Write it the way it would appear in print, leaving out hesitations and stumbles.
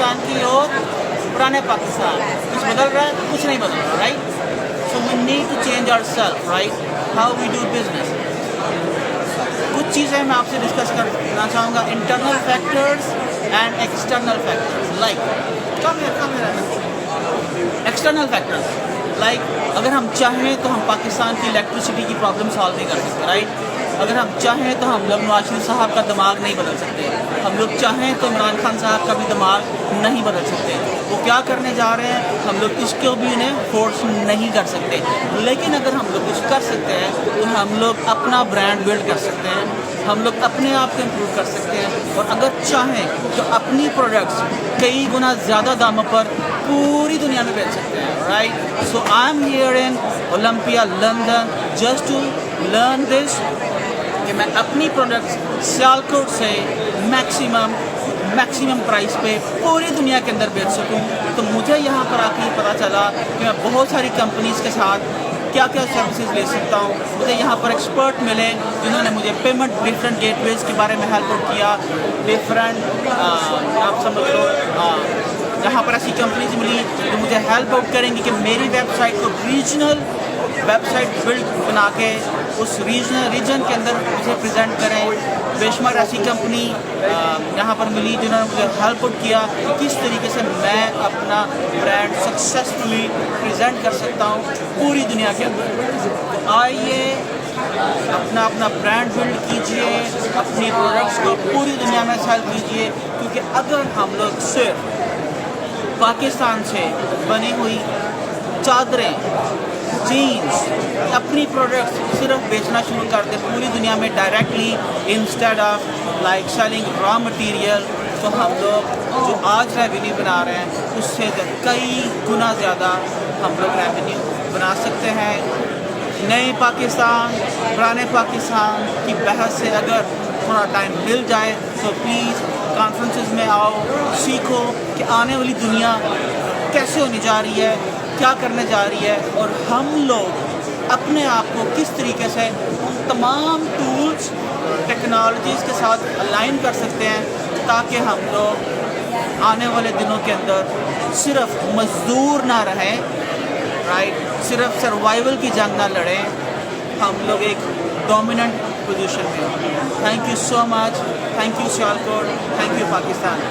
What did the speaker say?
पाकिस्तान की और पुराने पाकिस्तान, कुछ बदल रहा है? कुछ नहीं बदल रहा, right? So we need to change ourself, right? How we do business. कुछ चीज़ें मैं आपसे डिस्कस करना चाहूँगा, internal factors and external factors. Like external factors, like अगर हम चाहें तो हम पाकिस्तान की इलेक्ट्रिसिटी की प्रॉब्लम सॉल्व नहीं कर सकते, राइट? अगर हम चाहें तो हम लोग नवाज शरीफ साहब का दिमाग नहीं बदल सकते. हम लोग चाहें तो इमरान खान साहब का भी दिमाग नहीं बदल सकते. वो क्या करने जा रहे हैं हम लोग इसको भी उन्हें फोर्स नहीं कर सकते. लेकिन अगर हम लोग कुछ कर सकते हैं तो हम लोग अपना ब्रांड बिल्ड कर सकते हैं, हम लोग अपने आप को इम्प्रूव कर सकते हैं, और अगर चाहें तो अपनी प्रोडक्ट्स कई गुना ज़्यादा दामों पर पूरी दुनिया में बेच सकते हैं, right? So I am here in Olympia London just to learn this, कि मैं अपनी प्रोडक्ट्स सियालकोट से मैक्सिमम प्राइस पे पूरी दुनिया के अंदर बेच सकूं. तो मुझे यहाँ पर आके ये पता चला कि मैं बहुत सारी कंपनीज़ के साथ क्या क्या सर्विसेज ले सकता हूँ. मुझे यहाँ पर एक्सपर्ट मिले जिन्होंने मुझे पेमेंट डिफरेंट गेटवेज के बारे में हेल्प आउट किया. डिफरेंट आप समझ लो यहाँ पर ऐसी कंपनीज मिली जो मुझे हेल्प आउट करेंगी कि मेरी वेबसाइट को रीजनल वेबसाइट बिल्ड बना के उस रीजन के अंदर मुझे प्रेजेंट करें. बेशुमार ऐसी कंपनी यहाँ पर मिली जिन्होंने मुझे हेल्प आउट किया कि किस तरीके से मैं अपना ब्रांड सक्सेसफुली प्रेजेंट कर सकता हूँ पूरी दुनिया के अंदर. तो आइए अपना ब्रांड बिल्ड कीजिए, अपनी प्रोडक्ट्स को पूरी दुनिया में सेल कीजिए, क्योंकि अगर हम लोग सिर्फ पाकिस्तान से बनी हुई चादरें, जीन्स, अपनी प्रोडक्ट्स सिर्फ बेचना शुरू कर दे पूरी दुनिया में directly instead of like selling raw material, तो हम लोग जो आज रेवेन्यू बना रहे हैं उससे कई गुना ज़्यादा हम लोग रेवेन्यू बना सकते हैं. नए पाकिस्तान पुराने पाकिस्तान की बहस से अगर थोड़ा टाइम मिल जाए तो प्लीज़ कॉन्फ्रेंसेस में आओ, सीखो कि आने वाली दुनिया कैसे होने जा रही है, क्या करने जा रही है, और हम लोग अपने आप को किस तरीके से उन तमाम टूल्स टेक्नोलॉजीज़ के साथ अलाइन कर सकते हैं ताकि हम लोग आने वाले दिनों के अंदर सिर्फ मजदूर ना रहें, राइट? सिर्फ सर्वाइवल की जंग ना लड़ें, हम लोग एक डोमिनेंट पोजीशन में. Thank you so much. Thank you Sialkot. Thank you Pakistan.